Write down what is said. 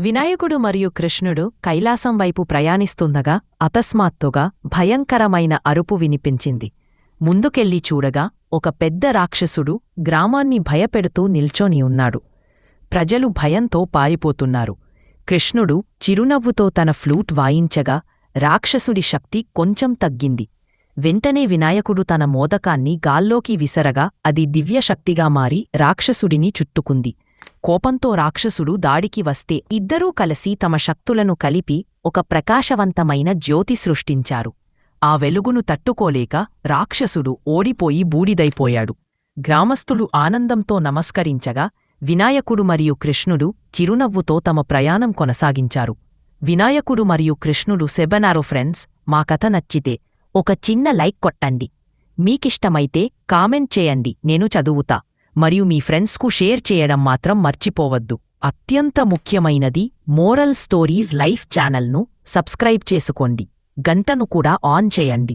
వినాయకుడు మరియు కృష్ణుడు కైలాసం వైపు ప్రయాణిస్తుండగా అకస్మాత్తుగా భయంకరమైన అరుపు వినిపించింది. ముందుకెళ్ళి చూడగా ఒక పెద్ద రాక్షసుడు గ్రామాన్ని భయపెడుతూ నిల్చొని ఉన్నాడు. ప్రజలు భయంతో పారిపోతున్నారు. కృష్ణుడు చిరునవ్వుతో తన ఫ్లూట్ వాయించగా రాక్షసుడి శక్తి కొంచెం తగ్గింది. వెంటనే వినాయకుడు తన మోదకాన్ని గాల్లోకి విసరగా అది దివ్యశక్తిగా మారి రాక్షసుడిని చుట్టుకుంది. కోపంతో రాక్షసుడు దాడికి వస్తే ఇద్దరూ కలిసి తమ శక్తులను కలిపి ఒక ప్రకాశవంతమైన జ్యోతి సృష్టించారు. ఆ వెలుగును తట్టుకోలేక రాక్షసుడు ఓడిపోయి బూడిదైపోయాడు. గ్రామస్థులు ఆనందంతో నమస్కరించగా వినాయకుడు మరియు కృష్ణుడు చిరునవ్వుతో తమ ప్రయాణం కొనసాగించారు. వినాయకుడు మరియు కృష్ణుడు సెబనారో ఫ్రెండ్స్, మా కథ నచ్చితే ఒక చిన్న లైక్ కొట్టండి. మీకిష్టమైతే కామెంట్ చేయండి, నేను చదువుతా. మరియు మీ ఫ్రెండ్స్కు షేర్ చేయడం మాత్రం మర్చిపోవద్దు. అత్యంత ముఖ్యమైనది, మోరల్ స్టోరీస్ లైఫ్ ఛానల్ను సబ్స్క్రైబ్ చేసుకోండి. గంటను కూడా ఆన్ చేయండి.